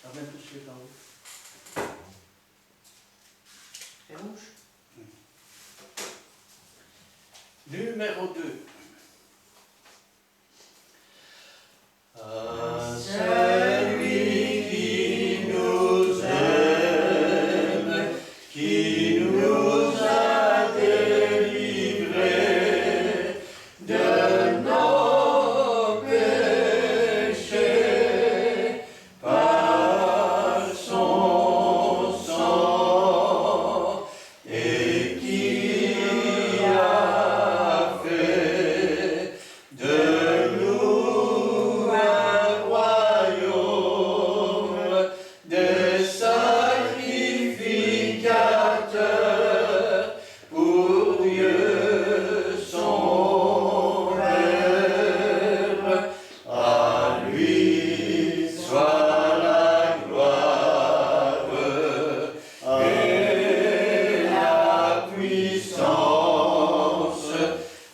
Ramène tout de suite en haut. C'est rouge. Numéro 2. Celui qui nous aime, qui nous a délivrés de nos péchés par son sang et qui a fait de nous un royaume des sacrificateurs pour Dieu son Père. À lui soit la gloire et la puissance.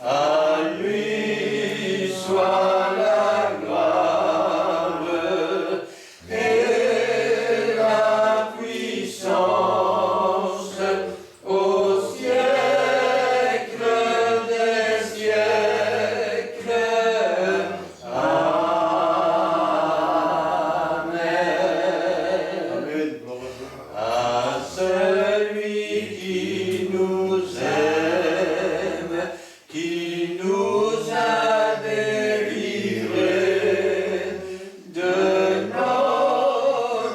À lui soit la gloire et la puissance au siècle des siècles. Amen. Amen. Gloire à À celui qui nous aime, qui nous a délivrés de nos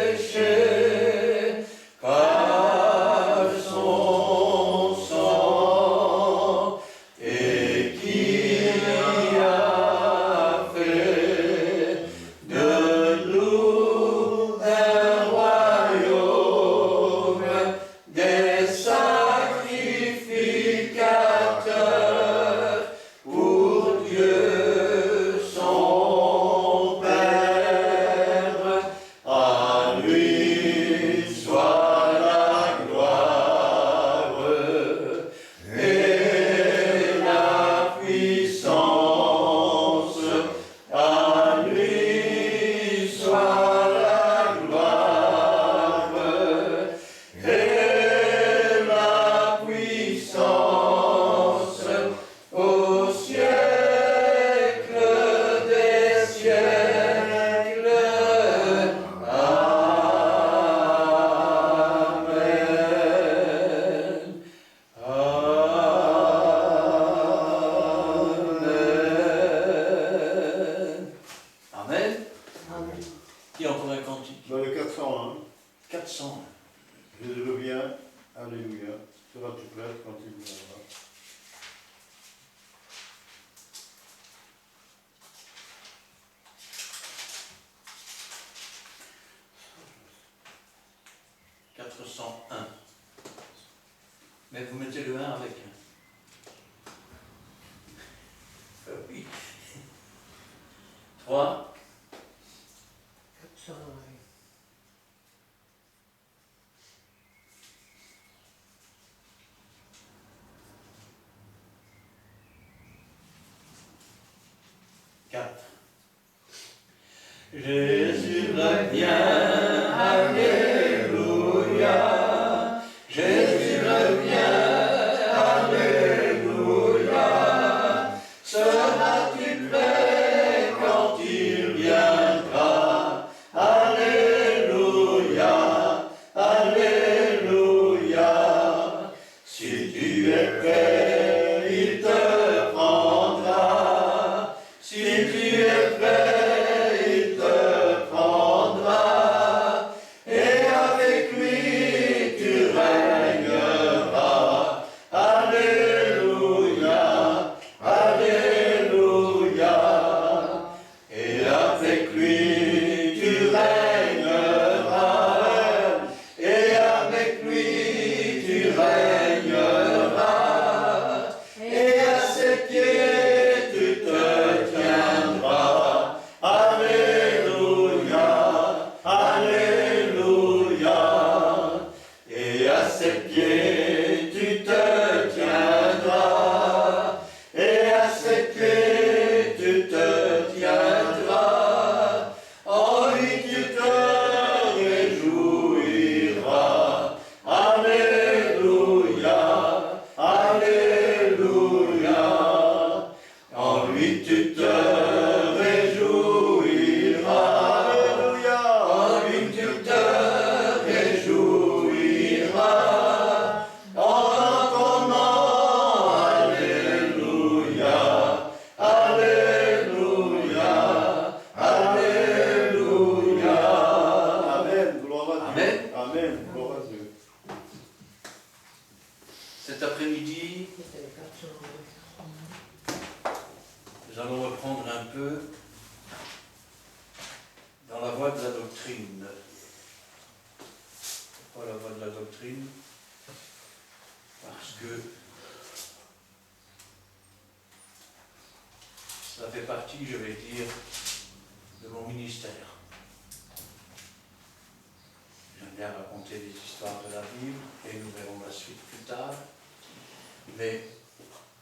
péchés par son sang et qui a fait de nous un royaume des sacrificateurs pour Dieu son Père. À lui soit la gloire et la puissance. À lui soit la gloire et la puissance au siècle des siècles. Amen. Amen. Amen. Qui on pourrait continuer? Dans le 401, 400. je reviens, alléluia, seras-tu prête quand il viendra. Mais vous mettez le 1 avec. Oui. 3. 400. 4. Jésus revient, alléluia. Jésus revient, alléluia. Seras-tu prêt quand il viendra? Alléluia, alléluia. Si tu es prêt, il te prendra. Si tu es prêt, il te prendra. de la doctrine. Pourquoi la voie de la doctrine? Parce que ça fait partie, je vais dire, de mon ministère. J'aime bien raconter des histoires de la Bible et nous verrons la suite plus tard. Mais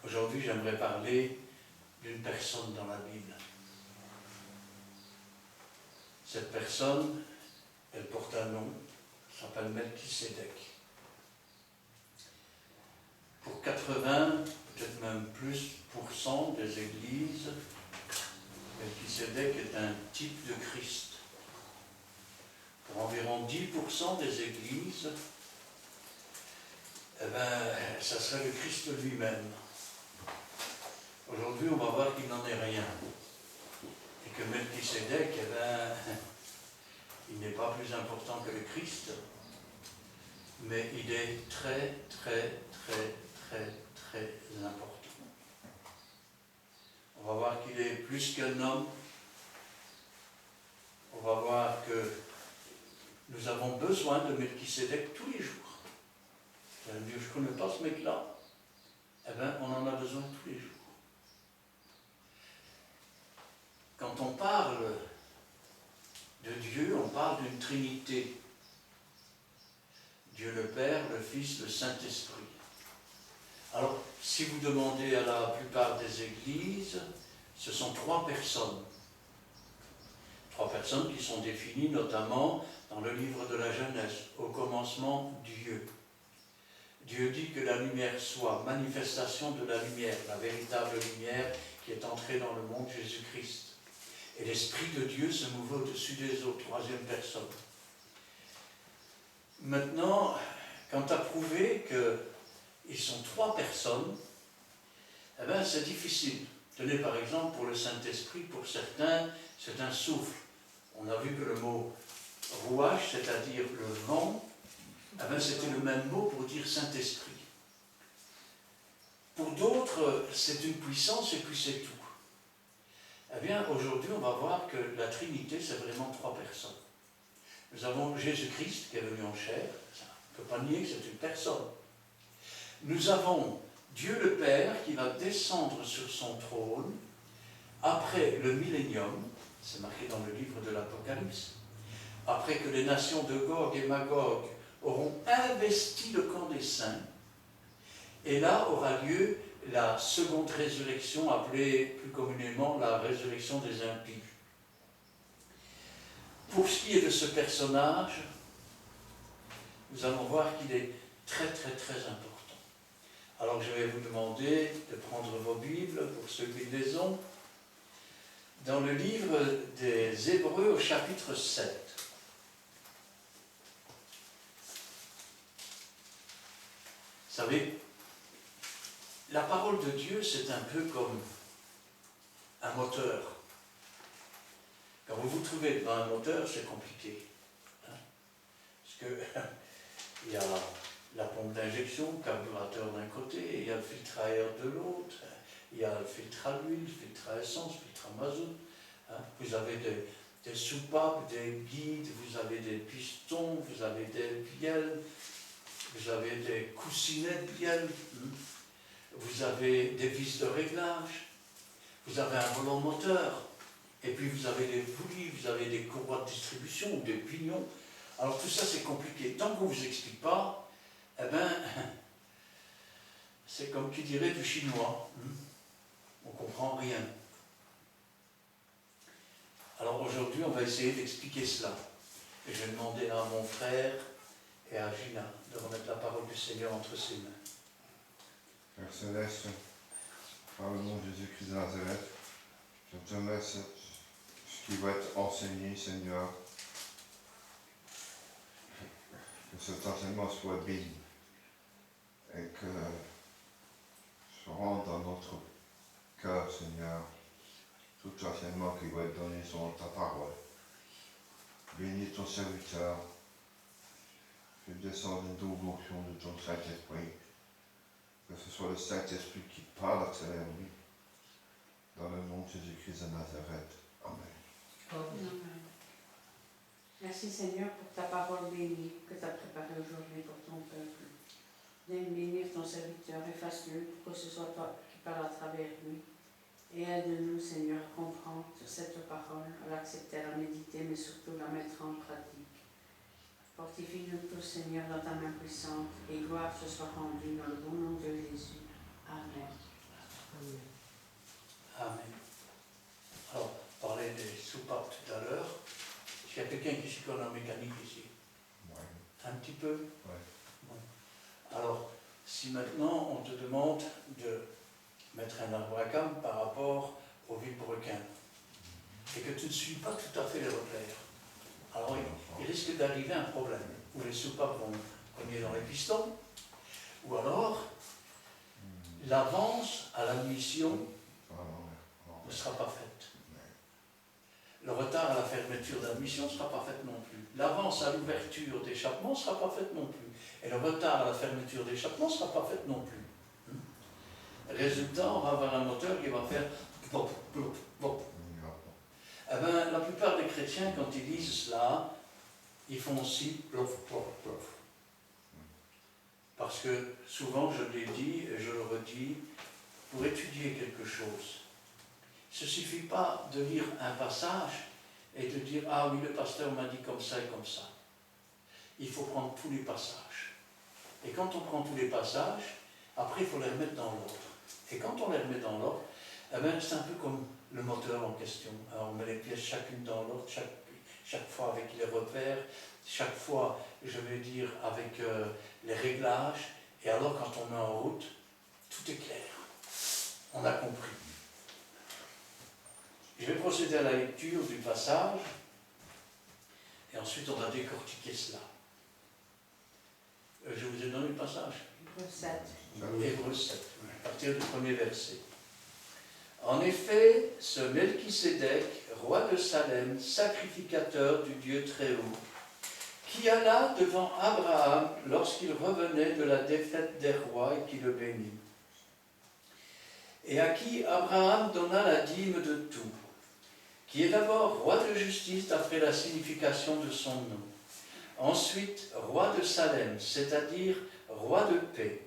aujourd'hui, j'aimerais parler d'une personne dans la Bible. Cette personne, elle porte un nom, s'appelle Melchisédek. Pour 80, peut-être même plus, % des églises, Melchisédek est un type de Christ. Pour environ 10% des églises, eh ben, ça serait le Christ lui-même. Aujourd'hui, on va voir qu'il n'en est rien. Et que Melchisédek, eh ben, il n'est pas plus important que le Christ, mais il est très, très, très, très, très important. On va voir qu'il est plus qu'un homme. On va voir que nous avons besoin de Melchisédek tous les jours. Vous allez me dire, je ne connais pas ce mec-là. Eh bien, on en a besoin tous les jours. Quand on parle de Dieu, on parle d'une Trinité. Dieu le Père, le Fils, le Saint-Esprit. Alors, si vous demandez à la plupart des églises, ce sont 3 personnes. 3 personnes qui sont définies notamment dans le livre de la Genèse. Au commencement, Dieu. Dieu dit que la lumière soit manifestation de la lumière, la véritable lumière qui est entrée dans le monde, Jésus-Christ. Et l'Esprit de Dieu se mouvait au-dessus des autres, 3e personne. Maintenant, quand à prouver qu'ils sont 3 personnes, eh bien c'est difficile. Tenez par exemple pour le Saint-Esprit, pour certains, c'est un souffle. On a vu que le mot rouage, c'est-à-dire le vent, eh bien c'était le même mot pour dire Saint-Esprit. Pour d'autres, c'est une puissance et puis c'est tout. Eh bien, aujourd'hui, on va voir que la Trinité, c'est vraiment 3 personnes. Nous avons Jésus-Christ qui est venu en chair, on ne peut pas nier que c'est une personne. Nous avons Dieu le Père qui va descendre sur son trône après le millénium, c'est marqué dans le livre de l'Apocalypse, après que les nations de Gog et Magog auront investi le camp des saints, et là aura lieu la seconde résurrection, appelée plus communément la résurrection des impies. Pour ce qui est de ce personnage, nous allons voir qu'il est très très très important. Alors je vais vous demander de prendre vos Bibles, pour ceux qui les ont, dans le livre des Hébreux au chapitre 7. Vous savez, la parole de Dieu, c'est un peu comme un moteur. Quand vous vous trouvez devant un moteur, c'est compliqué. Hein? Parce que il y a la pompe d'injection, le carburateur d'un côté, il y a le filtre à air de l'autre, il y a le filtre à l'huile, le filtre à essence, le filtre à mazout. Hein? Vous avez des soupapes, des guides, vous avez des pistons, vous avez des bielles, vous avez des coussinets de bielles. Vous avez des vis de réglage, vous avez un volant moteur, et puis vous avez des poulies, vous avez des courroies de distribution ou des pignons. Alors tout ça c'est compliqué. Tant qu'on ne vous explique pas, eh bien, c'est comme qui dirait du chinois. On ne comprend rien. Alors aujourd'hui, on va essayer d'expliquer cela. Et je vais demander à mon frère et à Gina de remettre la parole du Seigneur entre ses mains. Père Céleste, par le nom de Jésus-Christ de Nazareth, je te laisse ce qui va être enseigné, Seigneur. Que cet enseignement soit béni et que se rende dans notre cœur, Seigneur, tout l'enseignement qui va être donné sur ta parole. Bénis ton serviteur, fais descendre une double onction de ton Saint-Esprit. Que ce soit le Saint-Esprit qui parle à travers lui. Dans le nom de Jésus-Christ de Nazareth. Amen. Amen. Merci Seigneur pour ta parole bénie que tu as préparée aujourd'hui pour ton peuple. Viens bénir ton serviteur, efface-le pour que ce soit toi qui parles à travers lui. Et aide-nous Seigneur à comprendre cette parole, à l'accepter, à la méditer, mais surtout à la mettre en pratique. Fortifie-nous tous Seigneur dans ta main puissante et gloire te soit rendue dans le bon nom de Jésus. Amen. Amen. Alors, on parlait des soupapes tout à l'heure. Est-ce qu'il y a quelqu'un qui s'y connaît en mécanique ici? Ouais. Un petit peu? Ouais. Bon. Alors, si maintenant on te demande de mettre un arbre à cam par rapport au vilebrequin, et que tu ne suis pas tout à fait les repères, alors il risque d'arriver un problème, où les soupapes vont cogner dans les pistons, ou alors l'avance à la mission ne sera pas faite. Le retard à la fermeture de la mission ne sera pas fait non plus. L'avance à l'ouverture d'échappement ne sera pas faite non plus. Et le retard à la fermeture d'échappement ne sera pas fait non plus. Résultat, on va avoir un moteur qui va faire plop, plop, plop. Eh bien, la plupart des chrétiens, quand ils disent cela, ils font aussi plop, plop, plop. Parce que souvent, je l'ai dit et je le redis, pour étudier quelque chose, il ne suffit pas de lire un passage et de dire « Ah oui, le pasteur m'a dit comme ça et comme ça ». Il faut prendre tous les passages. Et quand on prend tous les passages, après il faut les remettre dans l'ordre. Et quand on les remet dans l'ordre, eh bien, c'est un peu comme le moteur en question. Alors, on met les pièces chacune dans l'ordre, chaque fois avec les repères, chaque fois, je vais dire, avec les réglages. Et alors, quand on met en route, tout est clair. On a compris. Je vais procéder à la lecture du passage, et ensuite on va décortiquer cela. Je vous ai donné le passage. Hébreux 7. Hébreux 7, à partir du premier verset. En effet, ce Melchisédek, roi de Salem, sacrificateur du Dieu Très-Haut, qui alla devant Abraham lorsqu'il revenait de la défaite des rois et qui le bénit, et à qui Abraham donna la dîme de tout, qui est d'abord roi de justice d'après la signification de son nom, ensuite roi de Salem, c'est-à-dire roi de paix,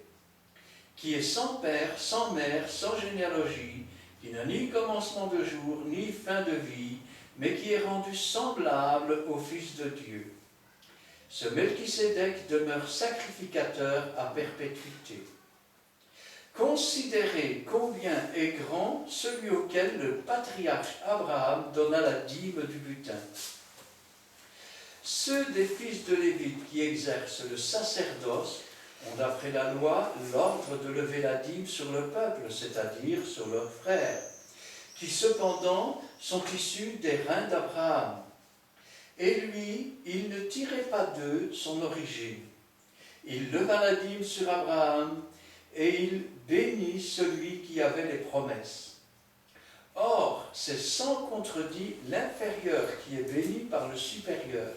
qui est sans père, sans mère, sans généalogie, qui n'a ni commencement de jour, ni fin de vie, mais qui est rendu semblable au Fils de Dieu. Ce Melchisédek demeure sacrificateur à perpétuité. Considérez combien est grand celui auquel le patriarche Abraham donna la dîme du butin. Ceux des fils de Lévite qui exercent le sacerdoce ont d'après la loi l'ordre de lever la dîme sur le peuple, c'est-à-dire sur leurs frères, qui cependant sont issus des reins d'Abraham. Et lui, il ne tirait pas d'eux son origine. Il leva la dîme sur Abraham, et il bénit celui qui avait les promesses. Or, c'est sans contredit l'inférieur qui est béni par le supérieur.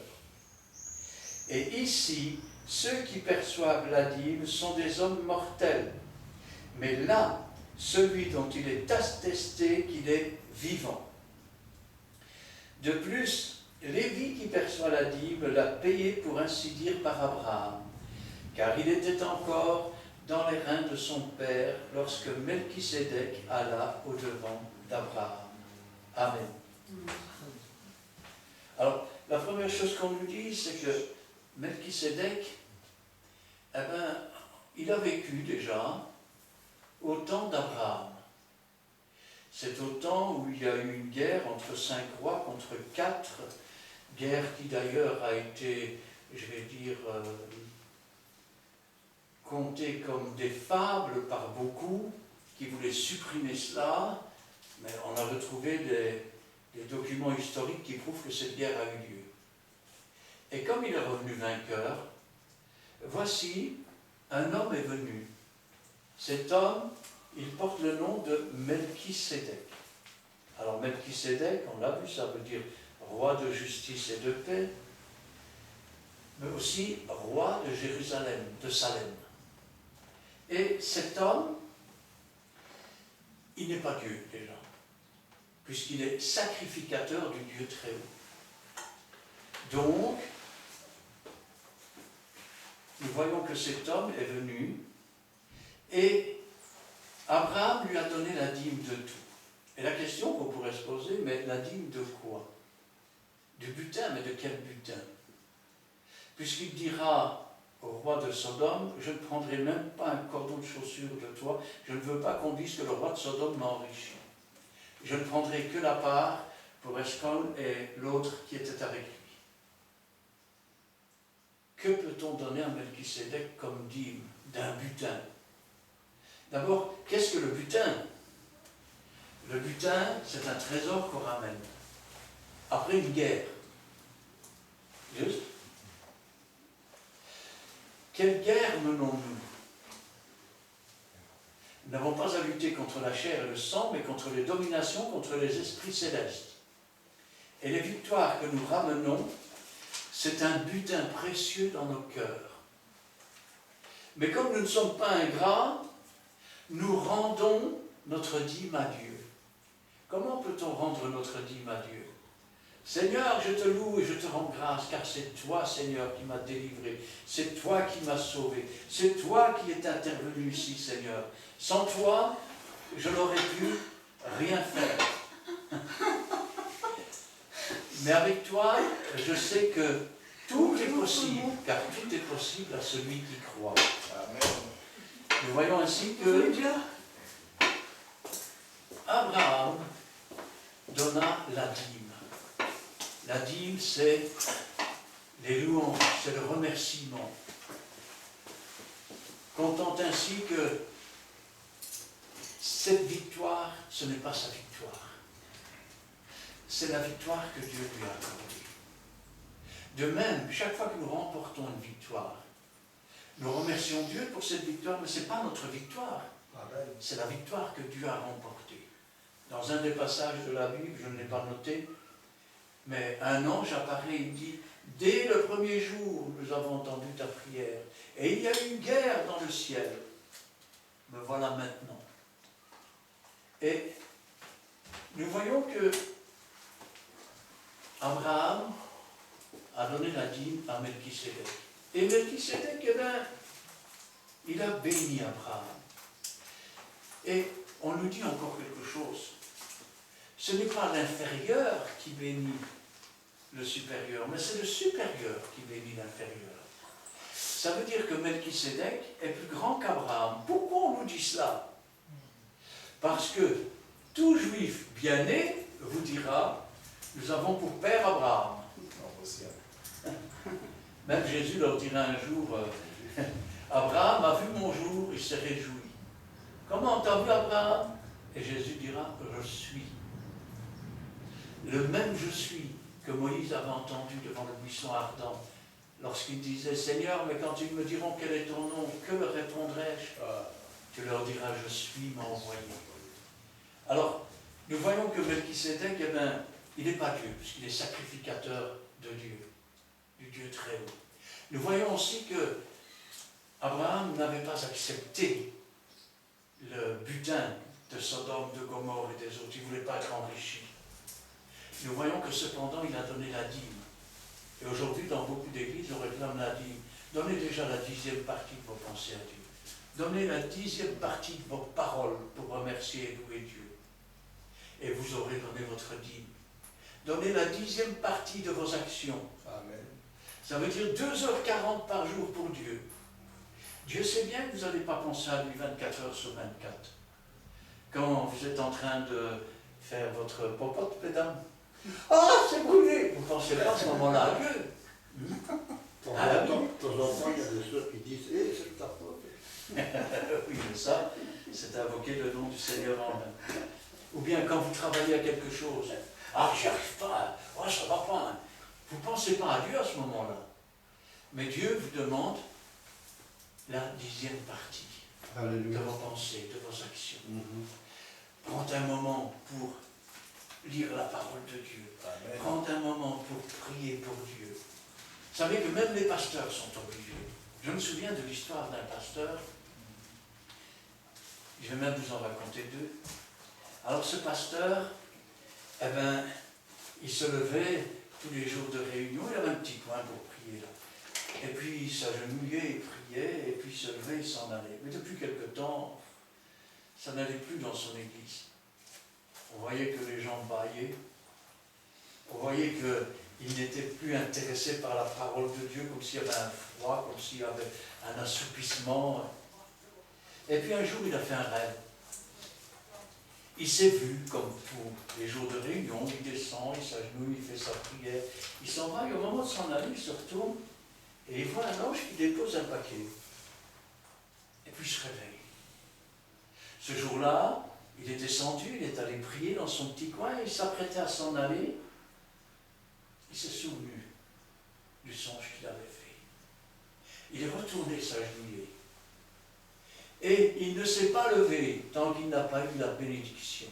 Et ici, ceux qui perçoivent la dîme sont des hommes mortels. Mais là, celui dont il est attesté qu'il est vivant. De plus, Lévi qui perçoit la dîme l'a payé pour ainsi dire par Abraham, car il était encore dans les reins de son père lorsque Melchisédek alla au-devant d'Abraham. Amen. Alors, la première chose qu'on nous dit, c'est que Melchisédek, eh ben, il a vécu déjà au temps d'Abraham. C'est au temps où il y a eu une guerre entre 5 rois contre 4, guerre qui d'ailleurs a été, je vais dire, comptée comme des fables par beaucoup, qui voulaient supprimer cela, mais on a retrouvé des documents historiques qui prouvent que cette guerre a eu lieu. Et comme il est revenu vainqueur, voici, un homme est venu. Cet homme, il porte le nom de Melchisédek. Alors Melchisédek, on l'a vu, ça veut dire roi de justice et de paix, mais aussi roi de Jérusalem, de Salem. Et cet homme, il n'est pas Dieu déjà, puisqu'il est sacrificateur du Dieu Très-Haut. Donc, nous voyons que cet homme est venu et Abraham lui a donné la dîme de tout. Et la question qu'on pourrait se poser, mais la dîme de quoi? Du butin, mais de quel butin? Puisqu'il dira au roi de Sodome, je ne prendrai même pas un cordon de chaussure de toi, je ne veux pas qu'on dise que le roi de Sodome m'a enrichi. Je ne prendrai que la part pour Eshcol et l'autre qui était avec lui. Que peut-on donner à Melchisédek comme dîme d'un butin? D'abord, qu'est-ce que le butin? Le butin, c'est un trésor qu'on ramène après une guerre. Juste? Quelle guerre menons-nous? Nous n'avons pas à lutter contre la chair et le sang, mais contre les dominations, contre les esprits célestes. Et les victoires que nous ramenons, c'est un butin précieux dans nos cœurs. Mais comme nous ne sommes pas ingrats, nous rendons notre dîme à Dieu. Comment peut-on rendre notre dîme à Dieu? Seigneur, je te loue et je te rends grâce, car c'est toi, Seigneur, qui m'as délivré. C'est toi qui m'as sauvé. C'est toi qui es intervenu ici, Seigneur. Sans toi, je n'aurais pu rien faire. Mais avec toi, je sais que tout est possible, car tout est possible à celui qui croit. Amen. Nous voyons ainsi que Abraham donna la dîme. La dîme, c'est les louanges, c'est le remerciement. Content ainsi que cette victoire, ce n'est pas sa victoire. C'est la victoire que Dieu lui a accordée. De même, chaque fois que nous remportons une victoire, nous remercions Dieu pour cette victoire, mais ce n'est pas notre victoire. C'est la victoire que Dieu a remportée. Dans un des passages de la Bible, je ne l'ai pas noté, mais un ange apparaît et dit, dès le premier jour, nous avons entendu ta prière, et il y a eu une guerre dans le ciel. Me voilà maintenant. Et nous voyons que Abraham a donné la dîme à Melchisédek. Et Melchisédek, eh bien, il a béni Abraham. Et on nous dit encore quelque chose. Ce n'est pas l'inférieur qui bénit le supérieur, mais c'est le supérieur qui bénit l'inférieur. Ça veut dire que Melchisédek est plus grand qu'Abraham. Pourquoi on nous dit cela? Parce que tout juif bien né vous dira, nous avons pour père Abraham. Même Jésus leur dira un jour, Abraham a vu mon jour, il s'est réjoui. Comment t'as vu Abraham? Et Jésus dira, je suis. Le même je suis que Moïse avait entendu devant le buisson ardent, lorsqu'il disait, Seigneur, mais quand ils me diront quel est ton nom, que répondrai-je? Tu leur diras, je suis m'a envoyé. Alors, nous voyons que Melchisédek, eh bien, il n'est pas Dieu, puisqu'il est sacrificateur de Dieu, du Dieu très haut. Nous voyons aussi que Abraham n'avait pas accepté le butin de Sodome, de Gomorrhe et des autres. Il ne voulait pas être enrichi. Nous voyons que cependant, il a donné la dîme. Et aujourd'hui, dans beaucoup d'églises, on réclame la dîme. Donnez déjà la 10e partie de vos pensées à Dieu. Donnez la 10e partie de vos paroles pour remercier et louer Dieu. Et vous aurez donné votre dîme. Donnez la 10e partie de vos actions. Amen. Ça veut dire 2h40 par jour pour Dieu. Dieu sait bien que vous n'allez pas penser à lui 24 heures sur 24. Quand vous êtes en train de faire votre popote, mesdames, ah, c'est brûlé! Vous ne pensez pas à ce moment-là à Dieu. De temps en temps, il y a des soeurs qui disent, c'est ta faute. Oui, mais ça, c'est invoquer le nom du Seigneur en vain. Ou bien quand vous travaillez à quelque chose, ah, j'y arrive pas, oh, ça va pas. Vous ne pensez pas à Dieu à ce moment-là. Mais Dieu vous demande la 10e partie de vos pensées, de vos actions. Prends un moment pour lire la parole de Dieu. Amen. Prends un moment pour prier pour Dieu. Vous savez que même les pasteurs sont obligés. Je me souviens de l'histoire d'un pasteur. Je vais même vous en raconter deux. Alors ce pasteur, eh ben, il se levait tous les jours de réunion, il avait un petit coin pour prier là. Et puis il s'agenouillait, il priait, et puis il se levait, il s'en allait. Mais depuis quelque temps, ça n'allait plus dans son église. On voyait que les gens bâillaient. On voyait qu'il n'était plus intéressé par la parole de Dieu, comme s'il y avait un froid, comme s'il y avait un assoupissement. Et puis un jour, il a fait un rêve. Il s'est vu, comme pour les jours de réunion, il descend, il s'agenouille, il fait sa prière, il s'en va, et au moment de s'en aller, il se retourne, et il voit un ange qui dépose un paquet. Et puis il se réveille. Ce jour-là, il est descendu, il est allé prier dans son petit coin, il s'apprêtait à s'en aller. Il s'est souvenu du songe qu'il avait fait. Il est retourné s'agenouiller. Et il ne s'est pas levé tant qu'il n'a pas eu la bénédiction.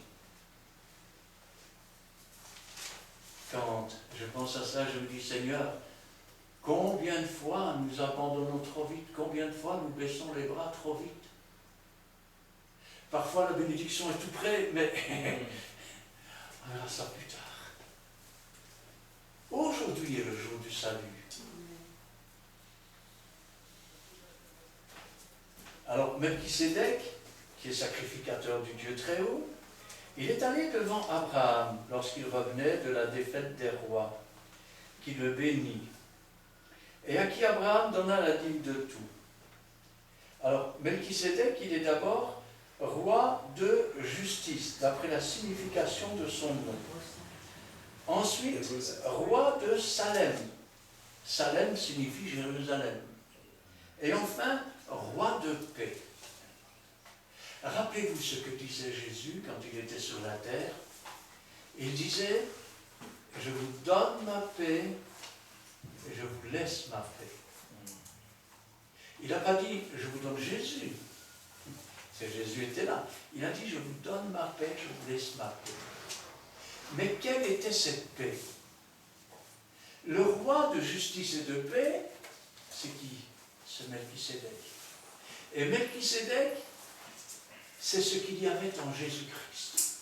Quand je pense à ça, je me dis, Seigneur, combien de fois nous abandonnons trop vite, combien de fois nous baissons les bras trop vite. Parfois la bénédiction est tout près, mais on verra ça plus tard. Aujourd'hui est le jour du salut. Alors, Melchisédek, qui est sacrificateur du Dieu très haut, il est allé devant Abraham lorsqu'il revenait de la défaite des rois, qui le bénit, et à qui Abraham donna la dîme de tout. Alors, Melchisédek, il est d'abord roi de justice, d'après la signification de son nom. Ensuite, roi de Salem. Salem signifie Jérusalem. Et enfin, roi de paix. Rappelez-vous ce que disait Jésus quand il était sur la terre. Il disait, je vous donne ma paix et je vous laisse ma paix. Il n'a pas dit, je vous donne Jésus. C'est Jésus était là. Il a dit, je vous donne ma paix, je vous laisse ma paix. Mais quelle était cette paix? Le roi de justice et de paix, c'est qui? C'est Melchisédek. Et Melchisédek, c'est ce qu'il y avait en Jésus-Christ,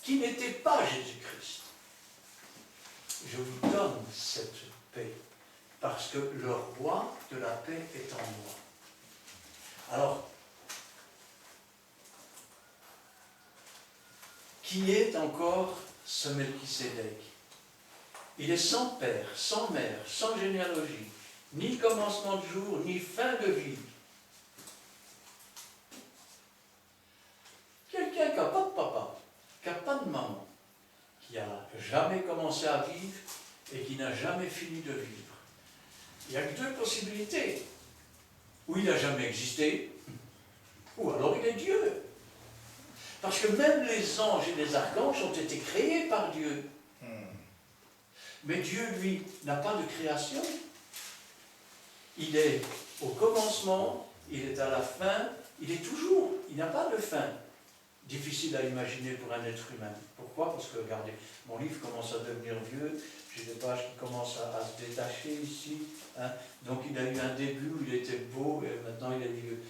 qui n'était pas Jésus-Christ. Je vous donne cette paix, parce que le roi de la paix est en moi. Alors, qui est encore ce Melchisédek? Il est sans père, sans mère, sans généalogie, ni commencement de jour, ni fin de vie. Quelqu'un qui n'a pas de papa, qui n'a pas de maman, qui n'a jamais commencé à vivre et qui n'a jamais fini de vivre. Il y a que deux possibilités. Ou il n'a jamais existé, ou alors il est Dieu. Parce que même les anges et les archanges ont été créés par Dieu. Mais Dieu, lui, n'a pas de création. Il est au commencement, il est à la fin, il est toujours, il n'a pas de fin. Difficile à imaginer pour un être humain. Pourquoi? Parce que, regardez, mon livre commence à devenir vieux, j'ai des pages qui commencent à se détacher ici. Hein. Donc il a eu un début où il était beau, et maintenant il est vieux.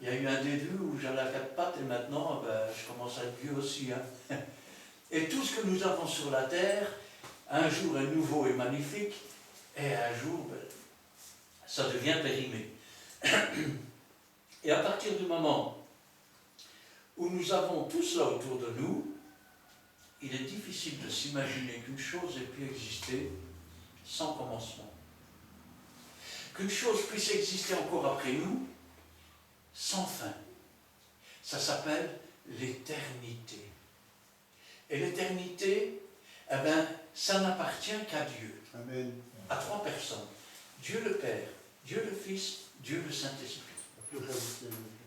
Il y a eu un début où j'allais à quatre pattes, et maintenant, je commence à être vieux aussi. Hein. Et tout ce que nous avons sur la terre, un jour est nouveau et magnifique, et un jour, ça devient périmé. Et à partir du moment où nous avons tout cela autour de nous, il est difficile de s'imaginer qu'une chose ait pu exister sans commencement. Qu'une chose puisse exister encore après nous, sans fin. Ça s'appelle l'éternité. Et l'éternité, eh bien, ça n'appartient qu'à Dieu. Amen. À trois personnes. Dieu le Père, Dieu le Fils, Dieu le Saint-Esprit.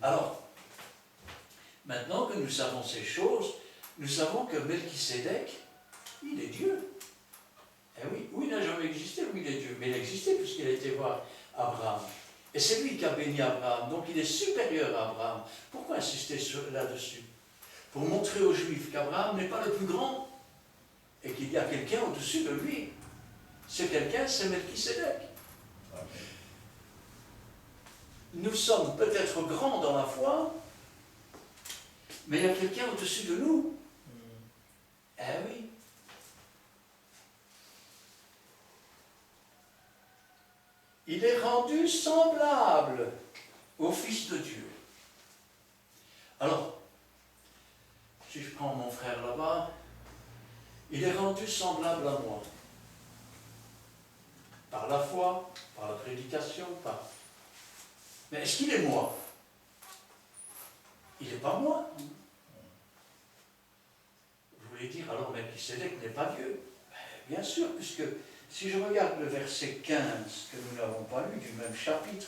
Alors, maintenant que nous savons ces choses, nous savons que Melchisédek, il est Dieu. Eh oui, ou il n'a jamais existé, ou il est Dieu. Mais il a existé puisqu'il a été voir Abraham. Et c'est lui qui a béni Abraham, donc il est supérieur à Abraham. Pourquoi insister là-dessus? Pour montrer aux Juifs qu'Abraham n'est pas le plus grand, et qu'il y a quelqu'un au-dessus de lui. Ce quelqu'un, c'est Melchisédek. Nous sommes peut-être grands dans la foi, mais il y a quelqu'un au-dessus de nous. Eh oui. il est rendu semblable au Fils de Dieu. Alors, si je prends mon frère là-bas, il est rendu semblable à moi. Par la foi, par la prédication, par... Mais est-ce qu'il est moi? Il n'est pas moi. Vous voulez dire alors Melchisédek n'est pas Dieu? Bien sûr, puisque si je regarde le verset 15 que nous n'avons pas lu du même chapitre,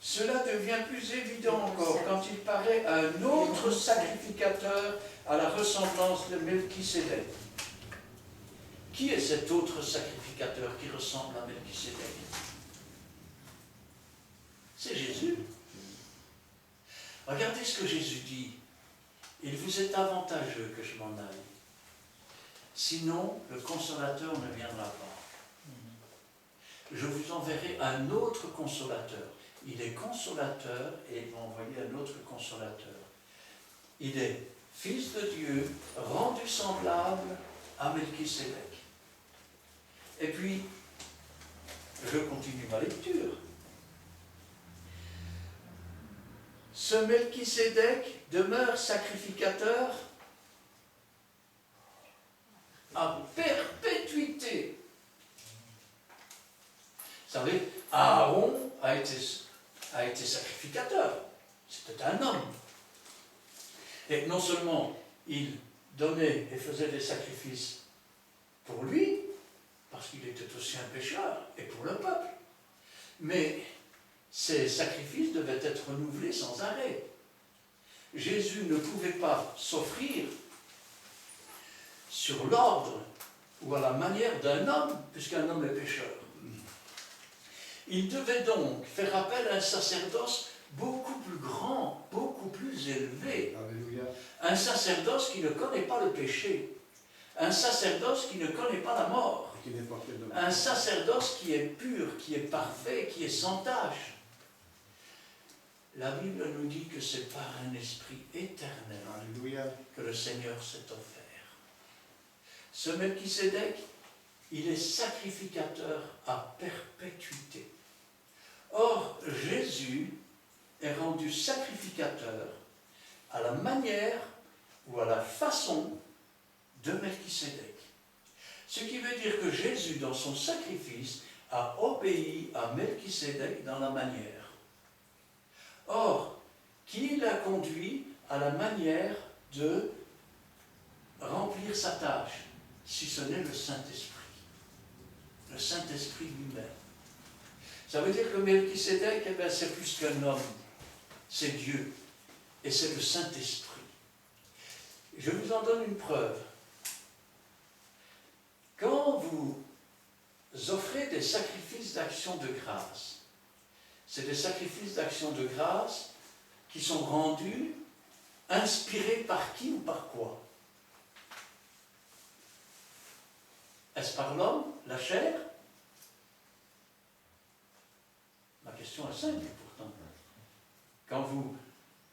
cela devient plus évident encore quand il paraît un autre sacrificateur à la ressemblance de Melchisédek. Qui est cet autre sacrificateur qui ressemble à Melchisédek? C'est Jésus. Regardez ce que Jésus dit. Il vous est avantageux que je m'en aille. Sinon, le consolateur ne viendra pas. Je vous enverrai un autre consolateur. Il est consolateur et il va envoyer un autre consolateur. Il est Fils de Dieu, rendu semblable à Melchisédek. Et puis, je continue ma lecture. Ce Melchisédek demeure sacrificateur à perpétuité. Vous savez, Aaron a été sacrificateur. C'était un homme. Et non seulement il donnait et faisait des sacrifices pour lui, parce qu'il était aussi un pécheur, et pour le peuple, mais ces sacrifices devaient être renouvelés sans arrêt. Jésus ne pouvait pas s'offrir sur l'ordre ou à la manière d'un homme, puisqu'un homme est pécheur. Il devait donc faire appel à un sacerdoce beaucoup plus grand, beaucoup plus élevé. Alléluia. Un sacerdoce qui ne connaît pas le péché. Un sacerdoce qui ne connaît pas la mort. Qui n'est pas fait de Un sacerdoce qui est pur, qui est parfait, qui est sans tache. La Bible nous dit que c'est par un esprit éternel Alléluia. que le Seigneur s'est offert. Ce Melchisédek, il est sacrificateur à perpétuité. Or, Jésus est rendu sacrificateur à la manière ou à la façon de Melchisédek. Ce qui veut dire que Jésus, dans son sacrifice, a obéi à Melchisédek dans la manière. Or, qui l'a conduit à la manière de remplir sa tâche, si ce n'est le Saint-Esprit. Le Saint-Esprit lui-même. Ça veut dire que Melchisédek, c'est plus qu'un homme. C'est Dieu. Et c'est le Saint-Esprit. Je vous en donne une preuve. Quand vous offrez des sacrifices d'action de grâce, c'est des sacrifices d'action de grâce qui sont rendus, inspirés par qui ou par quoi? Est-ce par l'homme, la chair? Ma question est simple pourtant. Quand vous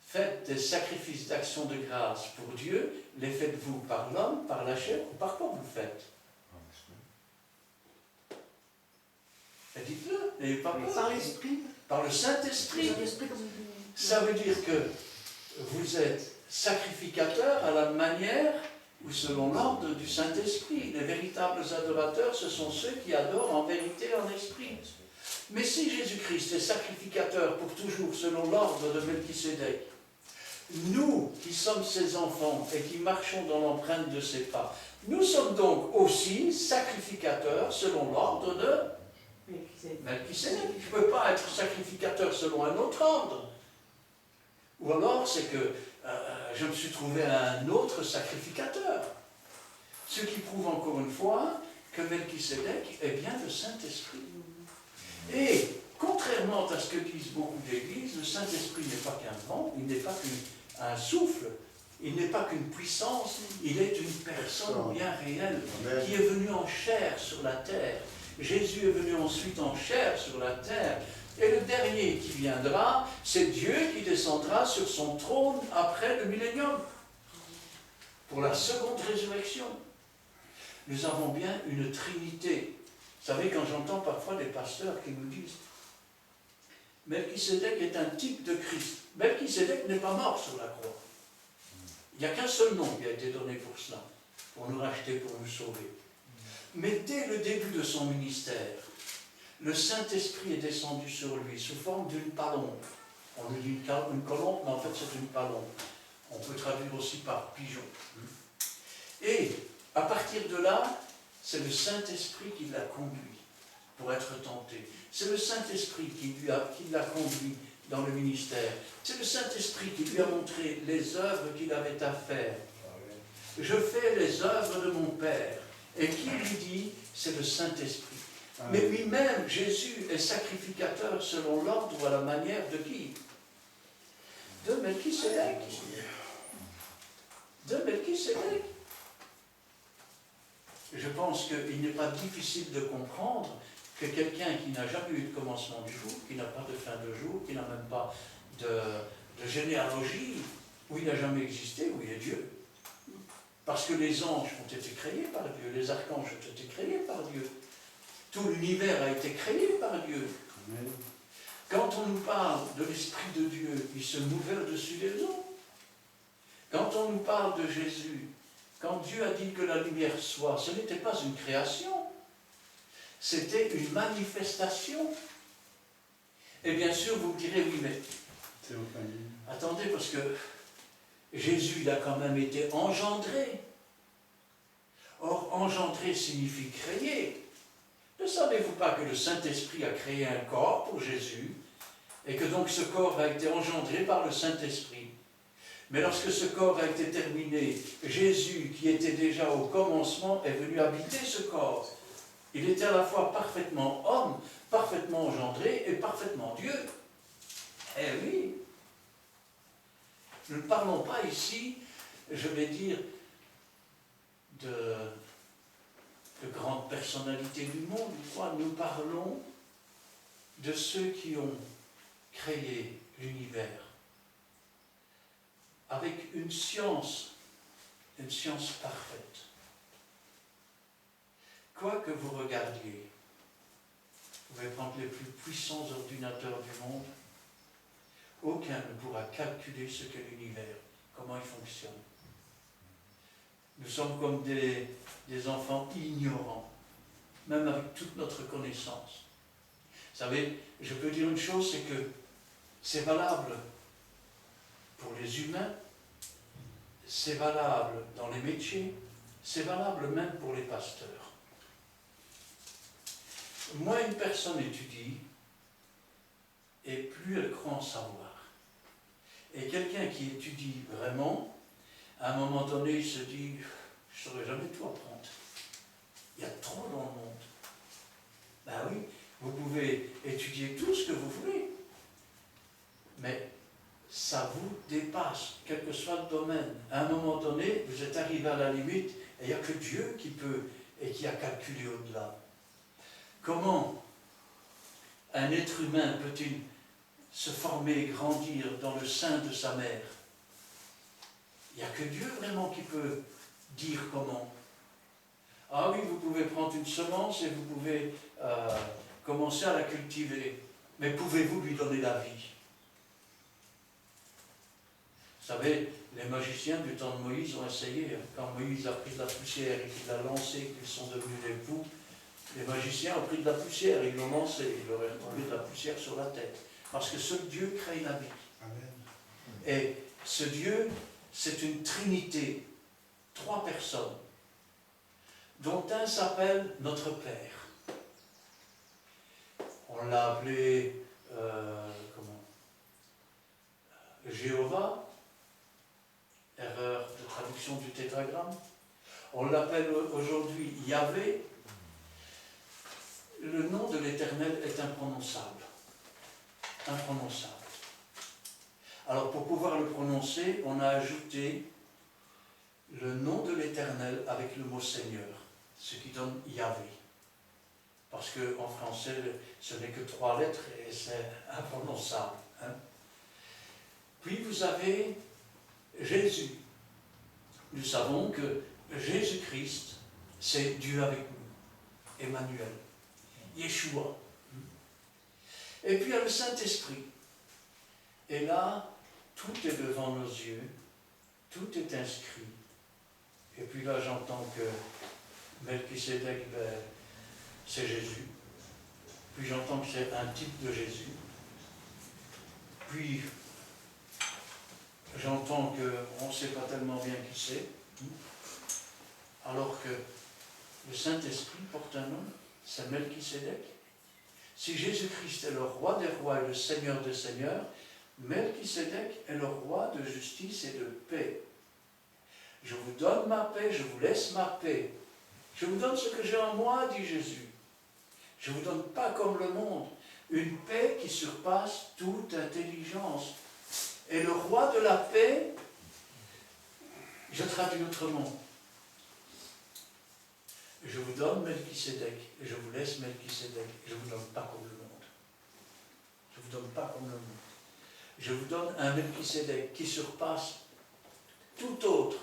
faites des sacrifices d'action de grâce pour Dieu, les faites-vous par l'homme, par la chair ou par quoi vous le faites? Et dites-le, n'ayez pas peur. Par l'esprit. Par le Saint-Esprit. Ça veut dire que vous êtes sacrificateur à la manière ou selon l'ordre du Saint-Esprit. Les véritables adorateurs, ce sont ceux qui adorent en vérité et en esprit. Mais si Jésus-Christ est sacrificateur pour toujours selon l'ordre de Melchisédek, nous qui sommes ses enfants et qui marchons dans l'empreinte de ses pas, nous sommes donc aussi sacrificateurs selon l'ordre de Melchisédek. Je ne peux pas être sacrificateur selon un autre ordre. Ou alors c'est que je me suis trouvé un autre sacrificateur. Ce qui prouve encore une fois que Melchisédek est bien le Saint-Esprit. Et contrairement à ce que disent beaucoup d'églises, le Saint-Esprit n'est pas qu'un vent, il n'est pas qu'un souffle, il n'est pas qu'une puissance, il est une personne bien réelle qui est venue en chair sur la terre. Jésus est venu ensuite en chair sur la terre. Et le dernier qui viendra, c'est Dieu qui descendra sur son trône après le millénium, pour la seconde résurrection. Nous avons bien une trinité. Vous savez, quand j'entends parfois des pasteurs qui nous disent Melchisédek est un type de Christ. Melchisédek n'est pas mort sur la croix. Il n'y a qu'un seul nom qui a été donné pour cela, pour nous racheter, pour nous sauver. Mais dès le début de son ministère, le Saint-Esprit est descendu sur lui sous forme d'une palombe. On nous dit une colombe, mais en fait c'est une palombe. On peut traduire aussi par pigeon. Et à partir de là, c'est le Saint-Esprit qui l'a conduit pour être tenté. C'est le Saint-Esprit qui l'a conduit dans le ministère. C'est le Saint-Esprit qui lui a montré les œuvres qu'il avait à faire. Je fais les œuvres de mon Père. Et qui lui dit? C'est le Saint-Esprit. Mais lui-même, Jésus, est sacrificateur selon l'ordre ou à la manière de qui? De Melchisédek. De Melchisédek. Je pense qu'il n'est pas difficile de comprendre que quelqu'un qui n'a jamais eu de commencement du jour, qui n'a pas de fin de jour, qui n'a même pas de généalogie, où il n'a jamais existé, où il est Dieu. Parce que les anges ont été créés par Dieu, les archanges ont été créés par Dieu. Tout l'univers a été créé par Dieu. Amen. Quand on nous parle de l'Esprit de Dieu qui se mouvait au-dessus des eaux, quand on nous parle de Jésus, quand Dieu a dit que la lumière soit, ce n'était pas une création, c'était une manifestation. Et bien sûr, vous me direz, oui, mais C'est au famille. attendez, parce que Jésus, il a quand même été engendré. Or, engendré signifie créer. Ne savez-vous pas que le Saint-Esprit a créé un corps pour Jésus, et que donc ce corps a été engendré par le Saint-Esprit? Mais lorsque ce corps a été terminé, Jésus, qui était déjà au commencement, est venu habiter ce corps. Il était à la fois parfaitement homme, parfaitement engendré et parfaitement Dieu. Eh oui! Nous ne parlons pas ici, je vais dire, de grandes personnalités du monde. Nous parlons de ceux qui ont créé l'univers avec une science parfaite. Quoi que vous regardiez, vous pouvez prendre les plus puissants ordinateurs du monde, aucun ne pourra calculer ce qu'est l'univers, comment il fonctionne. Nous sommes comme des enfants ignorants, même avec toute notre connaissance. Vous savez, je peux dire une chose, c'est que c'est valable pour les humains, c'est valable dans les métiers, c'est valable même pour les pasteurs. Moins une personne étudie, et plus elle croit en savoir. Et quelqu'un qui étudie vraiment, à un moment donné, il se dit, je ne saurais jamais tout apprendre. Il y a trop dans le monde. Ben oui, vous pouvez étudier tout ce que vous voulez, mais ça vous dépasse, quel que soit le domaine. À un moment donné, vous êtes arrivé à la limite, et il n'y a que Dieu qui peut, et qui a calculé au-delà. Comment un être humain peut-il se former et grandir dans le sein de sa mère? Il n'y a que Dieu vraiment qui peut dire comment. Ah oui, vous pouvez prendre une semence et vous pouvez commencer à la cultiver. Mais pouvez-vous lui donner la vie? Vous savez, les magiciens du temps de Moïse ont essayé. Quand Moïse a pris de la poussière et qu'il l'a lancé, qu'ils sont devenus des poux, les magiciens ont pris de la poussière et ils l'ont lancé. Ils leur ont retrouvé de la poussière sur la tête. Parce que seul Dieu crée la vie. Amen. Et ce Dieu, c'est une trinité, 3 personnes, dont un s'appelle notre Père. On l'a appelé, Jéhovah, erreur de traduction du tétragramme. On l'appelle aujourd'hui Yahvé. Le nom de l'Éternel est imprononçable. Imprononçable. Alors pour pouvoir le prononcer, on a ajouté le nom de l'Éternel avec le mot Seigneur, ce qui donne Yahvé. Parce qu'en français, ce n'est que 3 lettres et c'est imprononçable. Hein? Puis vous avez Jésus. Nous savons que Jésus-Christ, c'est Dieu avec nous, Emmanuel. Yeshua. Et puis il y a le Saint-Esprit. Et là, tout est devant nos yeux, tout est inscrit. Et puis là, j'entends que Melchisédek, c'est Jésus. Puis j'entends que c'est un type de Jésus. Puis j'entends qu'on ne sait pas tellement bien qui c'est. Alors que le Saint-Esprit porte un nom, c'est Melchisédek. Si Jésus-Christ est le roi des rois et le Seigneur des seigneurs, Melchisédek est le roi de justice et de paix. Je vous donne ma paix, je vous laisse ma paix. Je vous donne ce que j'ai en moi, dit Jésus. Je ne vous donne pas comme le monde, une paix qui surpasse toute intelligence. Et le roi de la paix, je traduis autrement. Je vous donne Melchisédek et je vous laisse Melchisédek. Je ne vous donne pas comme le monde. Je ne vous donne pas comme le monde. Je vous donne un Melchisédek qui surpasse tout autre.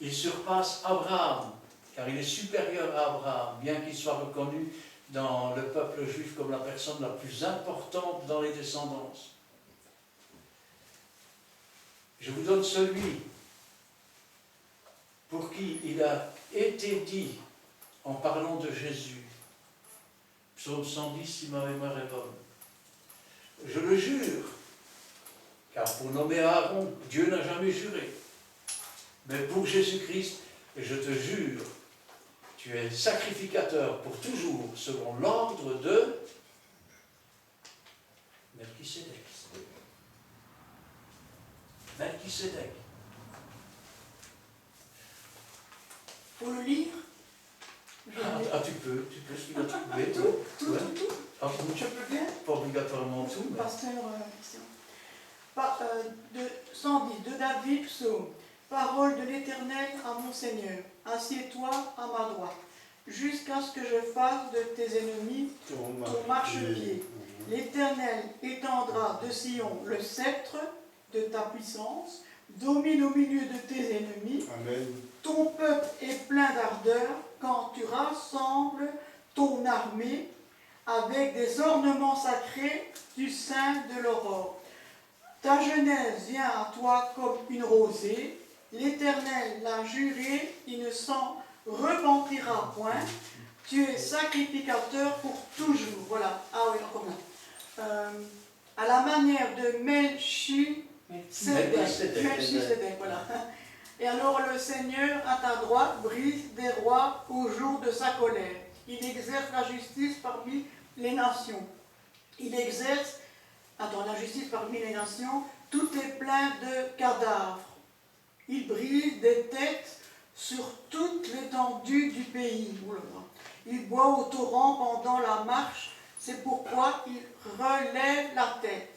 Il surpasse Abraham, car il est supérieur à Abraham, bien qu'il soit reconnu dans le peuple juif comme la personne la plus importante dans les descendances. Je vous donne celui pour qui il a été dit, en parlant de Jésus, psaume 110, si ma mémoire est bonne, je le jure, car pour nommer Aaron, Dieu n'a jamais juré, mais pour Jésus-Christ, je te jure, tu es sacrificateur pour toujours, selon l'ordre de Melchisédek. Melchisédek. Faut le lire. Tu peux, ce qu'il a trouvé. Tout. Ah, Je peux bien. pas obligatoirement tout, mais... Pasteur, de 110, de David, psaume. Parole de l'Éternel à mon Seigneur. Assieds-toi à ma droite, jusqu'à ce que je fasse de tes ennemis ton marchepied. L'Éternel étendra de Sion le sceptre de ta puissance, domine au milieu de tes ennemis. Amen. Ton peuple est plein d'ardeur quand tu rassembles ton armée avec des ornements sacrés du sein de l'aurore. Ta jeunesse vient à toi comme une rosée. L'Éternel l'a juré, il ne s'en repentira point. Tu es sacrificateur pour toujours. Voilà. Ah oui, encore là. À la manière de Melchisédek, voilà. Et alors le Seigneur à ta droite brise des rois au jour de sa colère. Il exerce la justice parmi les nations. Il exerce, la justice parmi les nations, tout est plein de cadavres. Il brise des têtes sur toute l'étendue du pays. Il boit au torrent pendant la marche, c'est pourquoi il relève la tête.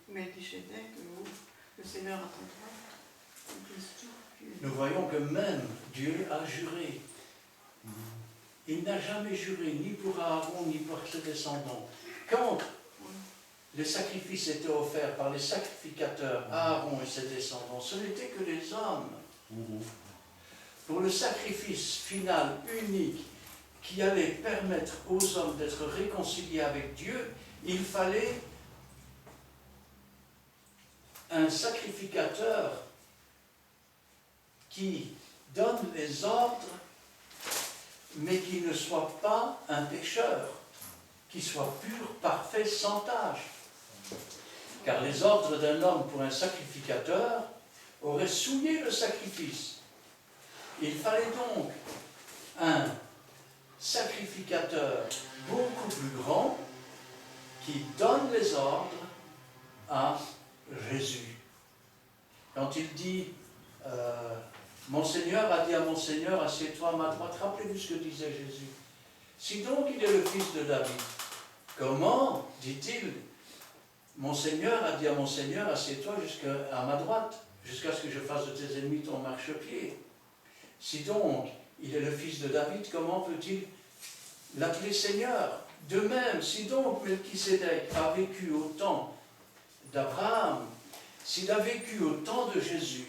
Melchisédek, le Seigneur à ta droite. Nous voyons que même Dieu a juré. Il n'a jamais juré, ni pour Aaron, ni pour ses descendants. Quand les sacrifices étaient offerts par les sacrificateurs, Aaron et ses descendants, ce n'était que les hommes. Pour le sacrifice final, unique, qui allait permettre aux hommes d'être réconciliés avec Dieu, il fallait un sacrificateur qui donne les ordres, mais qui ne soit pas un pécheur, qui soit pur, parfait, sans tache. Car les ordres d'un homme pour un sacrificateur auraient souillé le sacrifice. Il fallait donc un sacrificateur beaucoup plus grand qui donne les ordres à Jésus. Quand il dit mon Seigneur a dit à mon Seigneur, assieds-toi à ma droite. Rappelez-vous ce que disait Jésus. Si donc il est le fils de David, comment, dit-il, mon Seigneur a dit à mon Seigneur, assieds-toi à ma droite, jusqu'à ce que je fasse de tes ennemis ton marchepied. Si donc il est le fils de David, comment peut-il l'appeler Seigneur? De même, si donc Melchisédek a vécu au temps d'Abraham, s'il a vécu au temps de Jésus,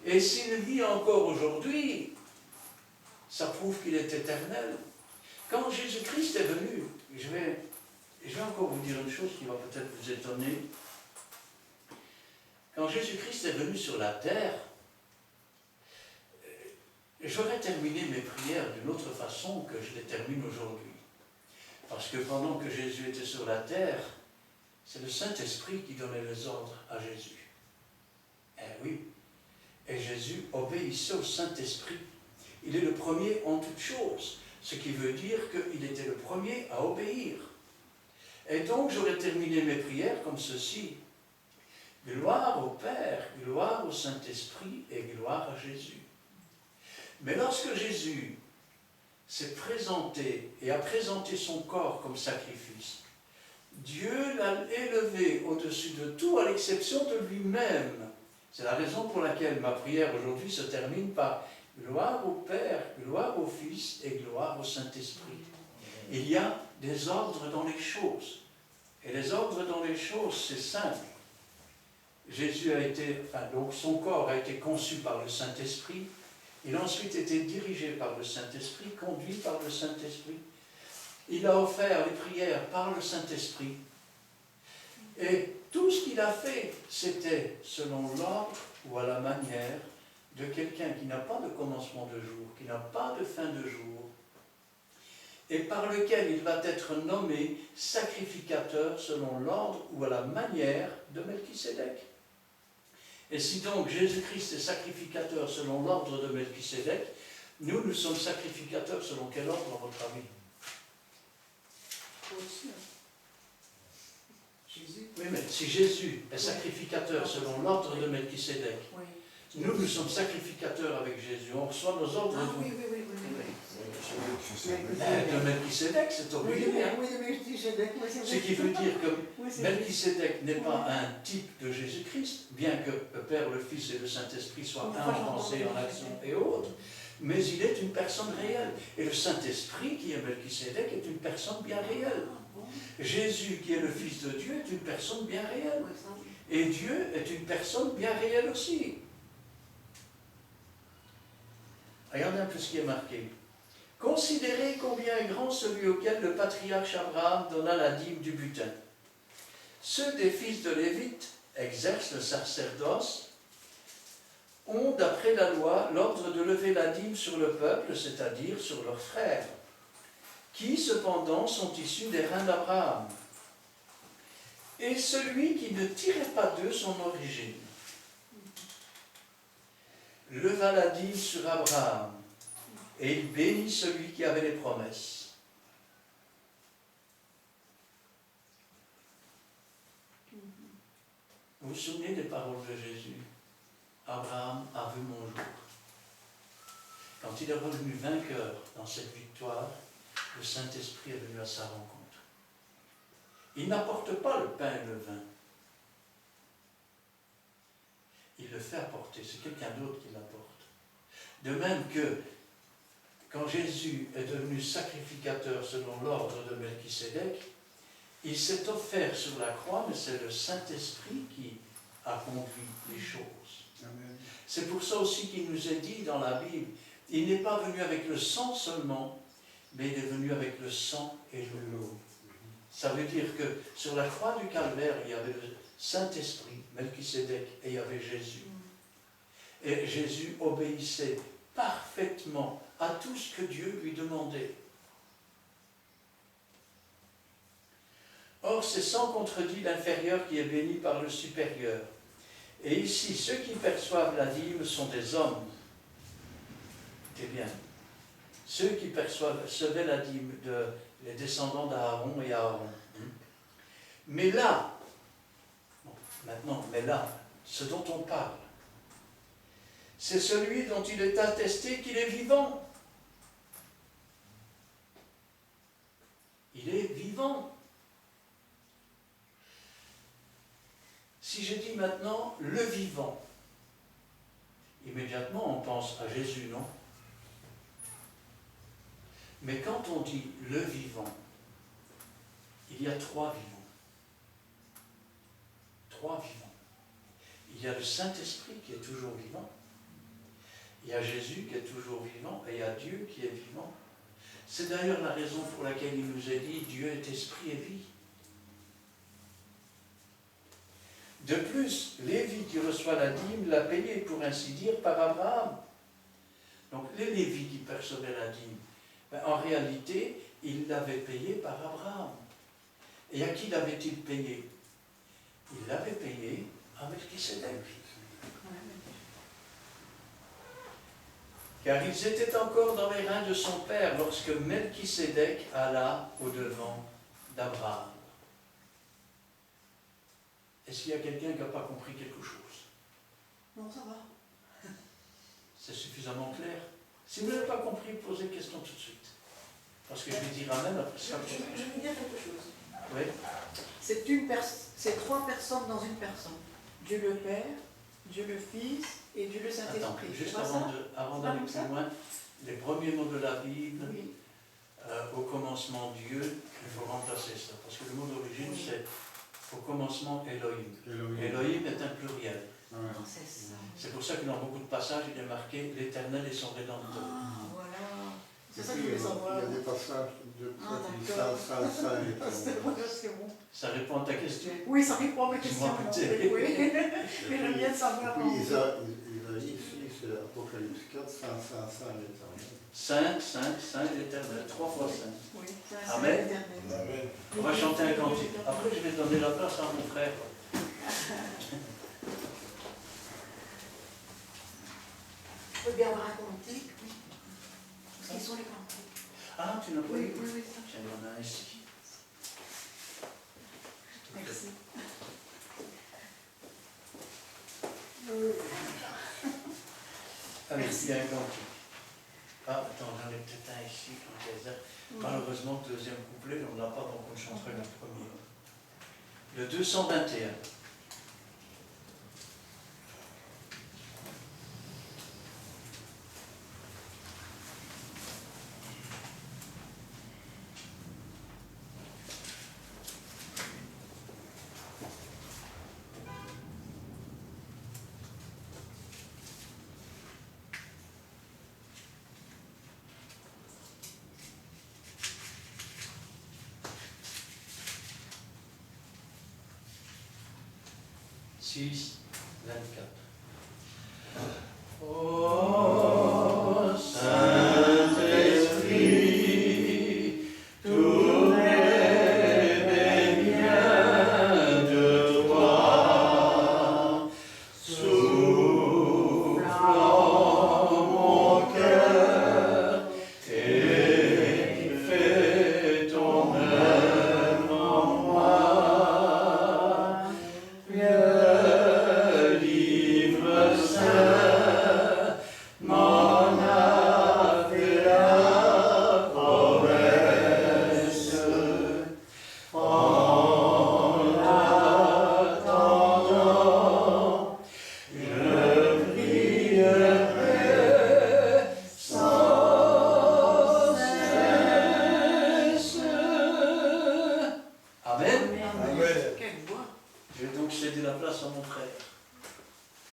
et s'il vit encore aujourd'hui, ça prouve qu'il est éternel. Quand Jésus-Christ est venu, je vais encore vous dire une chose qui va peut-être vous étonner. Quand Jésus-Christ est venu sur la terre, j'aurais terminé mes prières d'une autre façon que je les termine aujourd'hui. Parce que pendant que Jésus était sur la terre, c'est le Saint-Esprit qui donnait les ordres à Jésus. Eh oui. Et Jésus obéissait au Saint-Esprit. Il est le premier en toutes choses, ce qui veut dire qu'il était le premier à obéir. Et donc j'aurais terminé mes prières comme ceci. Gloire au Père, gloire au Saint-Esprit et gloire à Jésus. Mais lorsque Jésus s'est présenté et a présenté son corps comme sacrifice, Dieu l'a élevé au-dessus de tout à l'exception de lui-même. C'est la raison pour laquelle ma prière aujourd'hui se termine par gloire au Père, gloire au Fils et gloire au Saint-Esprit. Il y a des ordres dans les choses. Et les ordres dans les choses, c'est simple. Jésus a été, donc son corps a été conçu par le Saint-Esprit. Il a ensuite été dirigé par le Saint-Esprit, conduit par le Saint-Esprit. Il a offert les prières par le Saint-Esprit. Et tout ce qu'il a fait, c'était selon l'ordre ou à la manière de quelqu'un qui n'a pas de commencement de jour, qui n'a pas de fin de jour, et par lequel il va être nommé sacrificateur selon l'ordre ou à la manière de Melchisédek. Et si donc Jésus-Christ est sacrificateur selon l'ordre de Melchisédek, nous sommes sacrificateurs selon quel ordre, à votre avis? Aussi, Jésus. Oui, mais si Jésus est sacrificateur selon l'ordre de Melchisédek, Oui. nous sommes sacrificateurs avec Jésus, on reçoit nos ordres Ah d'où? oui. De Melchisédek, c'est obligé. Hein? Oui, de Melchisédek, oui, c'est vrai. Ce qui veut dire que Oui, c'est vrai. Melchisédek n'est pas un type de Jésus-Christ, bien que le Père, le Fils et le Saint-Esprit soient un en pensée, en action et autres, mais il est une personne réelle. Et le Saint-Esprit, qui est Melchisédek, est une personne bien réelle. Jésus, qui est le Fils de Dieu, est une personne bien réelle. Et Dieu est une personne bien réelle aussi. Regardez un peu ce qui est marqué. Considérez combien est grand celui auquel le patriarche Abraham donna la dîme du butin. Ceux des fils de Lévite exercent le sacerdoce, ont, d'après la loi, l'ordre de lever la dîme sur le peuple, c'est-à-dire sur leurs frères, qui, cependant, sont issus des reins d'Abraham. Et celui qui ne tirait pas d'eux son origine, leva la dîme sur Abraham, et il bénit celui qui avait les promesses. Vous vous souvenez des paroles de Jésus? Abraham a vu mon jour. Quand il est revenu vainqueur dans cette victoire, le Saint-Esprit est venu à sa rencontre. Il n'apporte pas le pain et le vin. Il le fait apporter, c'est quelqu'un d'autre qui l'apporte. De même que quand Jésus est devenu sacrificateur selon l'ordre de Melchisédek, il s'est offert sur la croix, mais c'est le Saint-Esprit qui a conduit les choses. Amen. C'est pour ça aussi qu'il nous est dit dans la Bible, il n'est pas venu avec le sang seulement, mais il est venu avec le sang et l'eau. Ça veut dire que sur la croix du Calvaire, il y avait le Saint-Esprit, Melchisédek, et il y avait Jésus. Et Jésus obéissait parfaitement à tout ce que Dieu lui demandait. Or, c'est sans contredit l'inférieur qui est béni par le supérieur. Et ici, ceux qui perçoivent la dîme sont des hommes. Eh bien, ceux qui recevaient la dîme, les descendants d'Aaron et Aaron. Mais là, ce dont on parle, c'est celui dont il est attesté qu'il est vivant. Il est vivant. Si je dis maintenant le vivant, immédiatement on pense à Jésus, non? Mais quand on dit le vivant, il y a trois vivants. Trois vivants. Il y a le Saint-Esprit qui est toujours vivant. Il y a Jésus qui est toujours vivant et il y a Dieu qui est vivant. C'est d'ailleurs la raison pour laquelle il nous est dit Dieu est esprit et vie. De plus, Lévi qui reçoit la dîme l'a payé, pour ainsi dire, par Abraham. Donc les Lévites qui percevaient la dîme, ben, en réalité, ils l'avaient payé par Abraham. Et à qui l'avait-il payé? Il l'avait payé à Melchisédek. Car ils étaient encore dans les reins de son père lorsque Melchisédek alla au-devant d'Abraham. Est-ce qu'il y a quelqu'un qui n'a pas compris quelque chose? Non, ça va. C'est suffisamment clair. Si vous n'avez pas compris, posez question tout de suite. Parce que je vais dire amen après ça. Je vais dire quelque chose. Oui. C'est trois personnes dans une personne. Dieu le Père, Dieu le Fils et Dieu le Attends, Saint-Esprit. juste C'est pas avant C'est d'aller pas plus comme ça loin, les premiers mots de la Bible, Oui. au commencement Dieu, il faut remplacer ça. Parce que le mot d'origine, Oui. c'est au commencement Elohim. Elohim. Elohim est un pluriel. Ouais. Ah, c'est ça. C'est pour ça que dans beaucoup de passages, il est marqué l'Éternel et son Rédempteur. Ah, voilà. C'est Et ça que puis, je voulais savoir. il y a des passages de Ah, qui d'accord. ça et C'est bon, c'est bon. Ça répond à ta question? Oui, ça répond à mes Je questions. m'en mon doutais. frère, oui. Mais j'aime bien de savoir. puis Isaïe ici, c'est Apocalypse 4, Saint l'Éternel. Saint, Saint, Saint l'Éternel, 3 fois Saint. Oui, c'est Amen. l'éternel. Amen. On va chanter un cantique. Après, je vais donner la place à mon frère. Je peux bien avoir un cantique. Quels sont les cantiques? Ah, tu n'as pas Oui, eu? oui, oui. Tiens, il y en a un ici. Merci. Allez, il y a un cantique. Ah, attends, j'en ai peut-être un ici, quand il y a ça. Malheureusement, le deuxième couplet, on ne l'a pas, donc on chanterait le premier. Le 221. Six, 24. Oh, Saint-Esprit, tout est bien de toi, souffle en mon cœur et fais ton œuvre en moi. Le livre saint m'en a fait la promesse. En attendant, je prierai sans cesse. Amen. Amen. Quelle voix. Je vais donc céder la place à mon frère.